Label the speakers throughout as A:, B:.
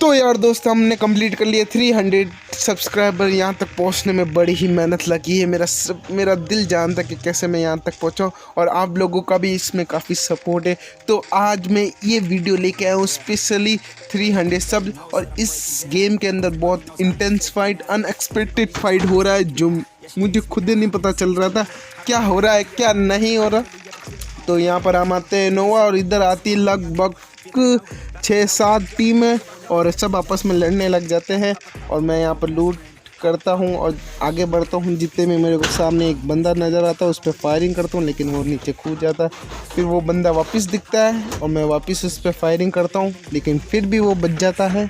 A: तो यार दोस्त, हमने कंप्लीट कर लिया 300 सब्सक्राइबर। यहाँ तक पहुँचने में बड़ी ही मेहनत लगी है। मेरा दिल जानता कि कैसे मैं यहाँ तक पहुँचा, और आप लोगों का भी इसमें काफ़ी सपोर्ट है। तो आज मैं ये वीडियो लेके आया हूँ स्पेशली 300 सब। और इस गेम के अंदर बहुत इंटेंस फाइट, अनएक्सपेक्टेड फाइट हो रहा है, जो मुझे खुद ही नहीं पता चल रहा था क्या हो रहा है क्या नहीं हो रहा। तो यहाँ पर हम आते हैं नोवा, और इधर आती लगभग 6-7 टीमें, और सब आपस में लड़ने लग जाते हैं। और मैं यहाँ पर लूट करता हूँ और आगे बढ़ता हूँ। जितने में मेरे को सामने एक बंदा नज़र आता है, उस पर फायरिंग करता हूँ, लेकिन वो नीचे कूद जाता है। फिर वो बंदा वापस दिखता है और मैं वापस उस पर फायरिंग करता हूँ, लेकिन फिर भी वो बच जाता है।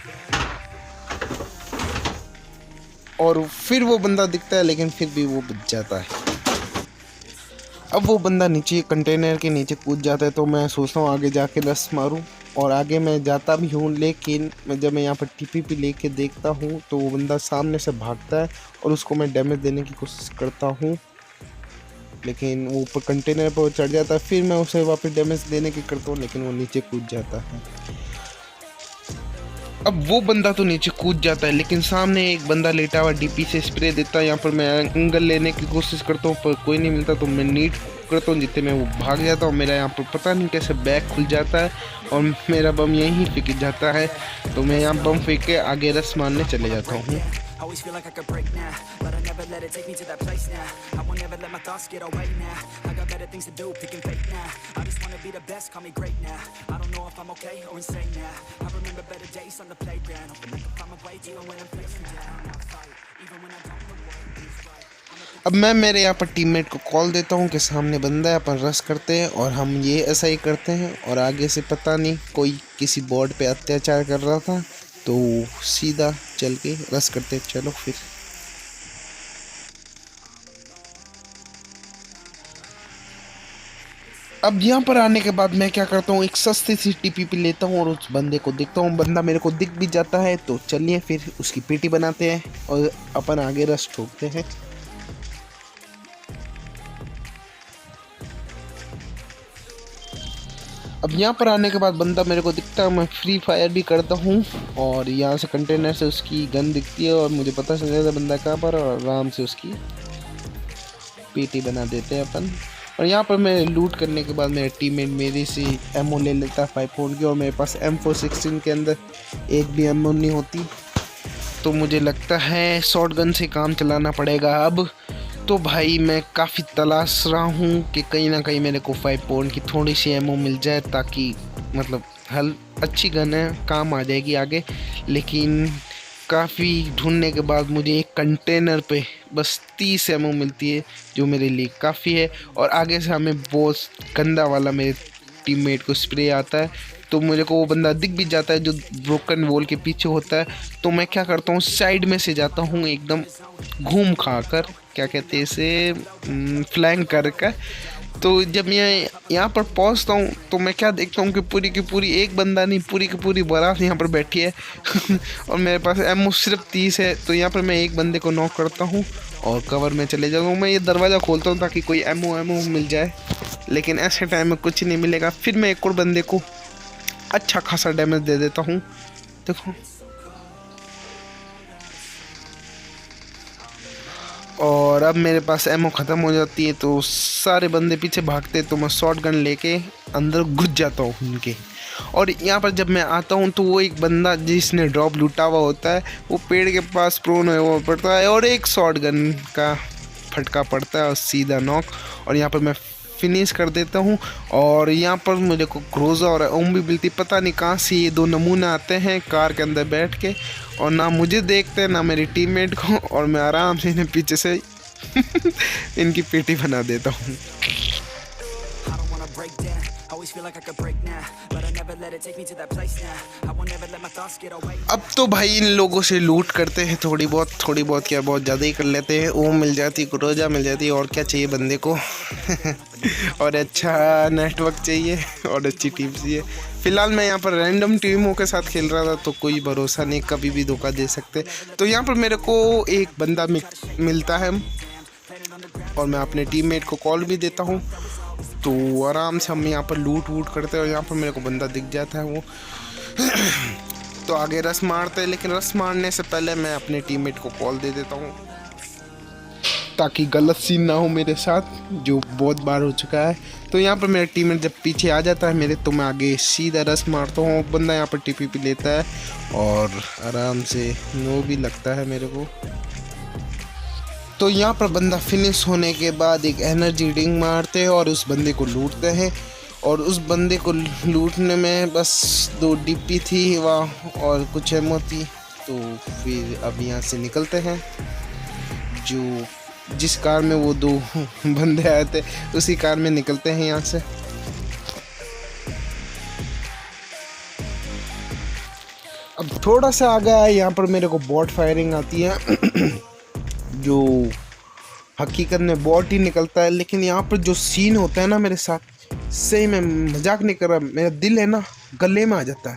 A: और फिर वो बंदा दिखता है, लेकिन फिर भी वो बच जाता है। अब वो बंदा नीचे कंटेनर के नीचे कूद जाता है, तो मैं सोचता हूँ आगे जाके रस मारूं, और आगे मैं जाता भी हूँ। लेकिन जब मैं यहाँ पर टीपीपी लेके देखता हूँ, तो वो बंदा सामने से भागता है और उसको मैं डैमेज देने की कोशिश करता हूँ, लेकिन वो ऊपर कंटेनर पर चढ़ जाता है। फिर मैं उसे वापस डैमेज देने की करता हूँ, लेकिन वो नीचे कूद जाता है। अब वो बंदा तो नीचे कूद जाता है, लेकिन सामने एक बंदा लेटा हुआ डीपी से स्प्रे देता है। यहाँ पर मैं एंगल लेने की कोशिश करता हूँ, पर कोई नहीं मिलता, तो मैं नीट करता हूँ। जितने में वो भाग जाता हूँ, मेरा यहाँ पर पता नहीं कैसे बैग खुल जाता है और मेरा बम यहीं फेंक जाता है। तो मैं यहाँ बम फेंक के आगे रस मारने चले जाता हूँ।
B: Always feel like I could break now, but I never let it take me to that place now. I won't ever let my thoughts get away now. I got better things to do, picking fate now. I just wanna be the best, call me great now. I don't know if I'm okay or insane now. I remember better days on the playground, hoping I can find my way even when I'm facing down. I fight, even when I don't know what is right.
A: अब मैं मेरे यहाँ पर teammate को call देता हूँ कि सामने बंदा है, अपन रश करते हैं। और हम ये ऐसा ही करते हैं, और आगे से पता नहीं कोई किसी बोर्ड पे अत्याचार कर रहा था, तो सीधा चल के रश करते। चलो फिर। अब यहाँ पर आने के बाद मैं क्या करता हूँ, एक सस्ती सी टीपीपी लेता हूँ और उस बंदे को देखता हूँ। बंदा मेरे को दिख भी जाता है, तो चलिए फिर उसकी पीटी बनाते हैं और अपन आगे रश ठोकते हैं। अब यहाँ पर आने के बाद बंदा मेरे को दिखता है, मैं फ्री फायर भी करता हूँ, और यहाँ से कंटेनर से उसकी गन दिखती है और मुझे पता चल जाता है बंदा कहाँ पर, और आराम से उसकी पीटी बना देते हैं अपन। और यहाँ पर मैं लूट करने के बाद मेरे टीममेट मेरी से एमओ ले लेता है 5 पाउंड की, और मेरे पास M416 के अंदर एक भी एमओ नहीं होती। तो मुझे लगता है शॉर्ट गन से काम चलाना पड़ेगा अब। तो भाई मैं काफ़ी तलाश रहा हूँ कि कहीं ना कहीं मेरे को 5 पाउंड की थोड़ी सी एमओ मिल जाए, ताकि मतलब अच्छी गन है, काम आ जाएगी आगे। लेकिन काफ़ी ढूंढने के बाद मुझे एक कंटेनर पे बस 30 एमओ मिलती है, जो मेरे लिए काफ़ी है। और आगे से हमें बहुत गंदा वाला मेरे टीममेट को स्प्रे आता है, तो मुझे को वो बंदा दिख भी जाता है जो ब्रोकन वॉल के पीछे होता है। तो मैं क्या करता हूँ, साइड में से जाता हूँ एकदम घूम खा कर, क्या कहते हैं इसे, फ्लैंक कर। तो जब मैं यहाँ पर पहुँचता हूँ, तो मैं क्या देखता हूँ कि पूरी की पूरी एक बंदा नहीं, पूरी की पूरी बारात यहाँ पर बैठी है और मेरे पास एमओ सिर्फ 30 है। तो यहाँ पर मैं एक बंदे को नॉक करता हूँ और कवर में चले जाता हूँ। मैं ये दरवाज़ा खोलता हूँ ताकि कोई एमओ मिल जाए, लेकिन ऐसे टाइम में कुछ नहीं मिलेगा। फिर मैं एक और बंदे को अच्छा खासा डैमेज दे देता हूँ। देखो, और अब मेरे पास एमओ ख़त्म हो जाती है, तो सारे बंदे पीछे भागते, तो मैं शॉट गन लेके अंदर घुस जाता हूँ उनके। और यहाँ पर जब मैं आता हूँ, तो वो एक बंदा जिसने ड्रॉप लूटा हुआ होता है, वो पेड़ के पास प्रोन हुआ पड़ता है और एक शॉट गन का फटका पड़ता है और सीधा नॉक। और यहाँ पर मैं फिनिश कर देता हूँ। और यहाँ पर मुझे को ग्रोजा और ओम भी मिलती, पता नहीं कहाँ से ये दो नमूने आते हैं कार के अंदर बैठ के, और ना मुझे देखते हैं ना मेरी टीममेट को, और मैं आराम से इन्हें पीछे से इनकी पीटी बना देता हूँ।
B: feel like I could break now, but I never let it take me to that place now. I won't ever let my thoughts get away.
A: अब तो भाई इन लोगों से लूट करते हैं थोड़ी बहुत क्या बहुत ज़्यादा ही कर लेते हैं। ओम मिल जाती, क्रोजा मिल जाती, और क्या चाहिए बंदे को। और अच्छा नेटवर्क चाहिए और अच्छी टीम चाहिए। फिलहाल मैं यहाँ पर रैंडम टीमों के साथ खेल रहा था, तो कोई भरोसा नहीं, कभी भी धोखा दे सकते। तो यहाँ पर मेरे को एक बंदा मिलता है और मैं अपने टीममेट को कॉल भी देता हूँ। तो आराम से हम यहाँ पर लूट वूट करते हैं और यहाँ पर मेरे को बंदा दिख जाता है वो। तो आगे रस मारते हैं, लेकिन रस मारने से पहले मैं अपने टीममेट को कॉल दे देता हूँ ताकि गलत सीन ना हो मेरे साथ, जो बहुत बार हो चुका है। तो यहाँ पर मेरा टीममेट जब पीछे आ जाता है मेरे, तो मैं आगे सीधा रस मारता हूँ। बंदा यहाँ पर टीपीपी लेता है और आराम से नो भी लगता है मेरे को। तो यहाँ पर बंदा फिनिश होने के बाद एक एनर्जी ड्रिंक मारते हैं और उस बंदे को लूटते हैं। और उस बंदे को लूटने में बस 2 डीपी थी वहाँ और कुछ एमो थी। तो फिर अब यहाँ से निकलते हैं। जिस कार में वो 2 बंदे आए थे उसी कार में निकलते हैं यहाँ से। अब थोड़ा सा आ गया है, यहाँ पर मेरे को बॉट फायरिंग आती है। जो हकीकत में बॉट ही निकलता है, लेकिन यहाँ पर जो सीन होता है ना मेरे साथ, सही में मजाक नहीं कर रहा, मेरा दिल है ना गले में आ जाता है।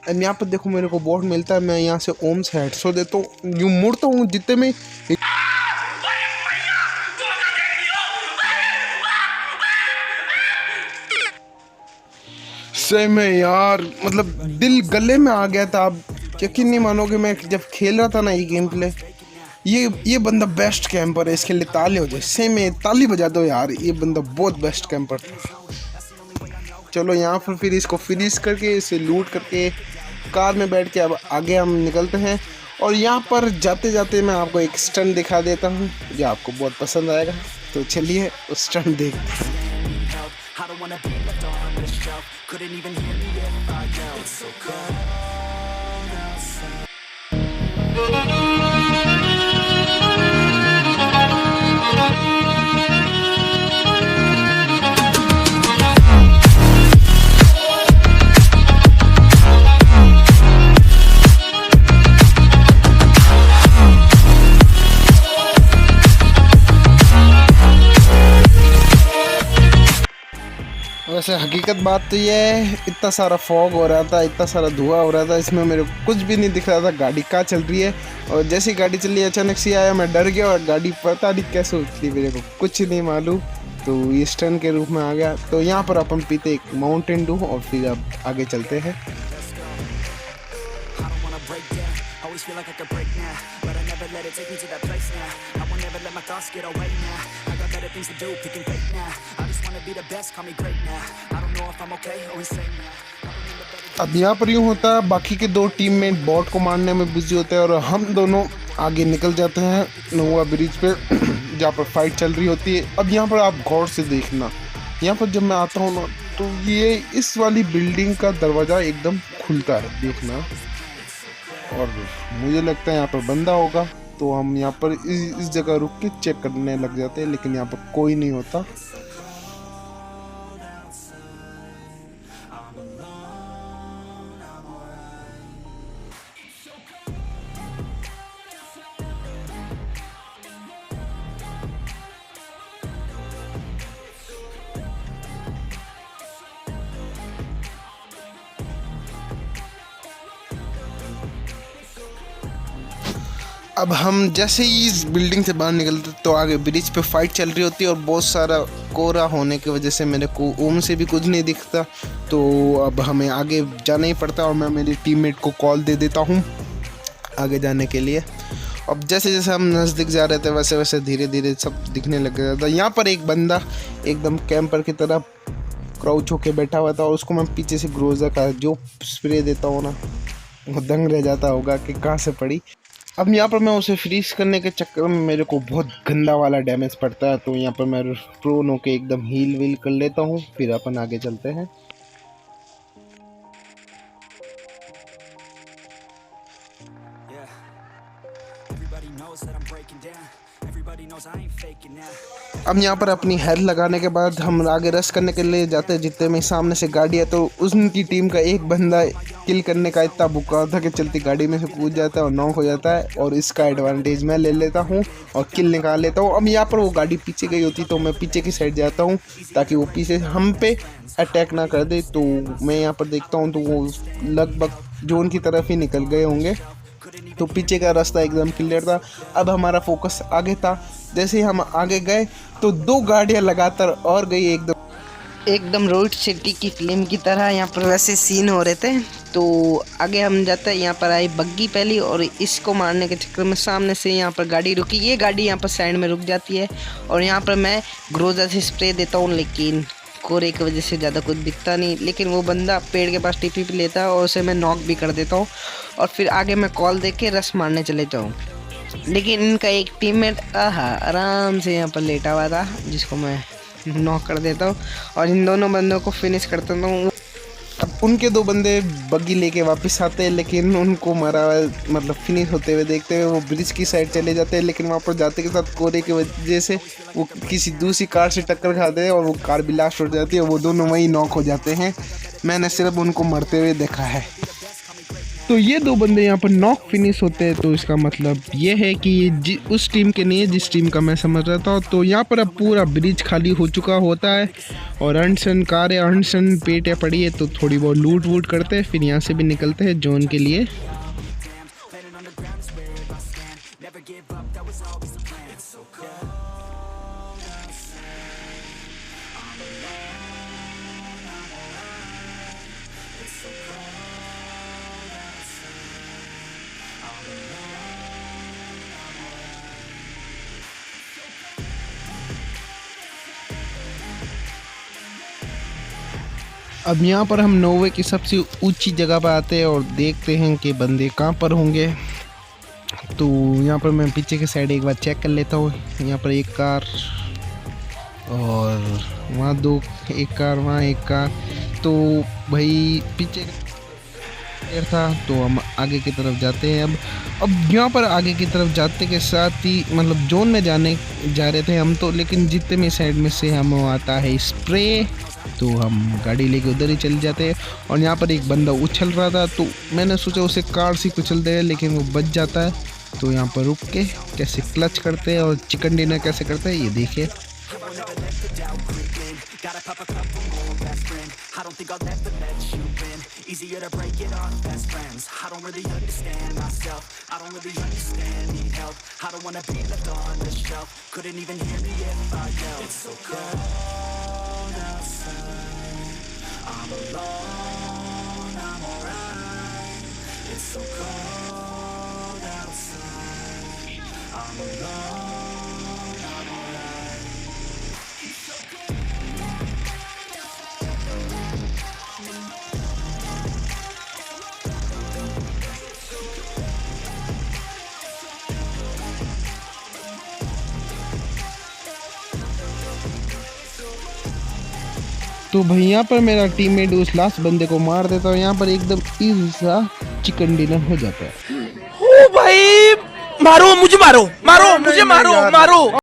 A: अब यहाँ पर देखो मेरे को बॉट मिलता है, मैं यहाँ से ओम से हेडशॉट देता हूँ, यूँ मुड़ता हूँ जितने में सही में यार, मतलब दिल गले में आ गया था। अब यकीन नहीं मानोगे, मैं जब खेल रहा था ना ये गेम प्ले, ये बंदा बेस्ट कैंपर है, इसके लिए ताली हो जाए। सही में ताली बजा दो यार, ये बंदा बहुत बेस्ट कैंपर था। चलो यहाँ पर फिर इसको फिनिश करके, इसे लूट करके कार में बैठ के अब आगे हम निकलते हैं। और यहाँ पर जाते जाते मैं आपको एक स्टंट दिखा देता हूँ जो आपको बहुत पसंद आएगा। तो चलिए उस स्टंट देखते हैं।
B: I don't wanna be left on the shelf. Couldn't even hear me if I yelled. It's so cold outside.
A: वैसे हकीकत बात तो ये है, इतना सारा फॉग हो रहा था, इतना सारा धुआं हो रहा था, इसमें मेरे को कुछ भी नहीं दिख रहा था गाड़ी कहाँ चल रही है। और जैसी गाड़ी चली अचानक से आया, मैं डर गया और गाड़ी पता नहीं कैसे उठती, मेरे को कुछ नहीं मालूम। तो ये स्टंट के रूप में आ गया। तो यहाँ पर अपन पीते एक माउंटेन ड्यू और फिर अब आगे चलते हैं।
B: Always feel like I could break now, but I never let it take me to that place now. I won't ever let my thoughts get away now. I got better things to do, picking fate now. I just wanna be the best, call me great now. I don't know if I'm okay or insane now.
A: अब यहाँ पर यूँ होता है, बाकी के 2 teammate bot को मारने में बिजी होते हैं और हम दोनों आगे निकल जाते हैं नोवा ब्रिज पे, जहाँ पर फाइट चल रही होती है। अब यहाँ पर आप गौर से देखना, यहाँ पर जब मैं आता हूँ ना, तो ये इस वाली बिल्डिंग का दरवाज़ा एकदम खुलता है, देखना। और मुझे लगता है यहाँ पर बंदा होगा, तो हम यहाँ पर इस जगह रुक के चेक करने लग जाते हैं, लेकिन यहाँ पर कोई नहीं होता। अब हम जैसे ही इस बिल्डिंग से बाहर निकलते तो आगे ब्रिज पे फाइट चल रही होती है और बहुत सारा कोहरा होने की वजह से मेरे को ओम से भी कुछ नहीं दिखता। तो अब हमें आगे जाना ही पड़ता है और मैं मेरी टीममेट को कॉल दे देता हूँ आगे जाने के लिए। अब जैसे जैसे हम नज़दीक जा रहे थे वैसे वैसे धीरे धीरे सब दिखने लग गया था। यहाँ पर एक बंदा एकदम कैंपर की तरह क्राउच होके बैठा हुआ था और उसको मैं पीछे से ग्रोजा का जो स्प्रे देता हूँ ना, वो दंग रह जाता होगा कि कहाँ से पड़ी। अब यहाँ पर मैं उसे फ्रीज करने के चक्कर में मेरे को बहुत गंदा वाला डैमेज पड़ता है, तो यहाँ पर मैं प्रोन होके एकदम हील वील कर लेता हूँ, फिर अपन आगे चलते हैं।
B: Everybody knows that I'm breaking down. everybody knows I ain't faking now.
A: अब यहाँ पर अपनी हेल्थ लगाने के बाद हम आगे रश करने के लिए जाते हैं। जितने में सामने से गाड़ी है तो उनकी टीम का एक बंदा किल करने का इतना बुक्का था कि चलती गाड़ी में से कूद जाता है और नॉक हो जाता है, और इसका एडवांटेज मैं ले लेता हूँ और किल निकाल लेता हूँ। अब यहाँ पर वो गाड़ी पीछे गई होती तो मैं पीछे की साइड जाता हूँ ताकि वो पीछे हम पे अटैक ना कर दे। तो मैं यहाँ पर देखता हूँ तो वो लगभग जोन की तरफ ही निकल गए होंगे, तो पीछे का रास्ता एकदम क्लियर था। अब हमारा फोकस आगे था। जैसे ही हम आगे गए तो 2 गाड़ियां लगातार और गई, एकदम रोड सिटी की फिल्म की तरह यहाँ पर वैसे सीन हो रहे थे। तो आगे हम जाते हैं, यहाँ पर आई बग्गी पहली और इसको मारने के चक्कर में सामने से यहाँ पर गाड़ी रुकी। ये गाड़ी यहाँ पर साइड में रुक जाती है और यहाँ पर मैं ग्रोजा से स्प्रे देता हूँ, लेकिन कोरे की वजह से ज़्यादा कुछ दिखता नहीं। लेकिन वो बंदा पेड़ के पास टीपी भी लेता है और उसे मैं नॉक भी कर देता हूँ और फिर आगे मैं कॉल दे के रस मारने चले जाऊँ। लेकिन इनका एक टीममेट आराम से यहाँ पर लेटा हुआ था, जिसको मैं नॉक कर देता हूँ और इन दोनों बंदों को फिनिश कर देता हूँ। अब उनके 2 बंदे बग्गी लेके वापस आते हैं, लेकिन उनको मारा मतलब फिनिश होते हुए देखते हुए वो ब्रिज की साइड चले जाते हैं। लेकिन वहाँ पर जाते के साथ कोरे की वजह से वो किसी दूसरी कार से टक्कर खाते हैं और वो कार ब्लास्ट हो जाती है। वो दोनों वहीं नॉक हो जाते हैं। मैंने सिर्फ उनको मरते हुए देखा है। तो ये 2 बंदे यहाँ पर नॉक फिनिश होते हैं, तो इसका मतलब ये है कि ये उस टीम के नहीं है जिस टीम का मैं समझ रहा था। तो यहाँ पर अब पूरा ब्रिज खाली हो चुका होता है और अनसन कारें अनसन पेटें पड़ी है, तो थोड़ी बहुत लूट वूट करते हैं, फिर यहाँ से भी निकलते हैं जोन के लिए। अब यहाँ पर हम नोवे की सबसे ऊंची जगह पर आते हैं और देखते हैं कि बंदे कहाँ पर होंगे। तो यहाँ पर मैं पीछे की साइड एक बार चेक कर लेता हूँ। यहाँ पर एक कार और वहाँ 2, एक कार वहाँ एक कार। तो भाई पीछे था, तो हम आगे की तरफ जाते हैं। अब यहाँ पर आगे की तरफ जाते के साथ ही मतलब जोन में जा रहे थे हम तो, लेकिन जितने में साइड में से हम आता है स्प्रे, तो हम गाड़ी लेके उधर ही चले जाते हैं। और यहाँ पर एक बंदा उछल रहा था, तो मैंने सोचा उसे कार से कुचल दे, लेकिन वो बच जाता है। तो यहाँ पर रुक के कैसे क्लच करते हैं और चिकन डिनर कैसे करते हैं ये देखिए।
B: I don't think I'll ever let you in. Easier to break it off best friends. I don't really understand myself. I don't really understand, need help. I don't wanna be left on the shelf. Couldn't even hear me if I yelled. It's so cold outside. I'm alone, I'm alright. It's so cold outside. I'm alone, I'm alright. It's so cold.
A: तो भाई यहाँ पर मेरा teammate उस last बंदे को मार देता है। यहाँ पर एकदम इजी सा चिकन डिनर हो जाता है।
C: ओ भाई, मारो मुझे, मारो मुझे, मारो।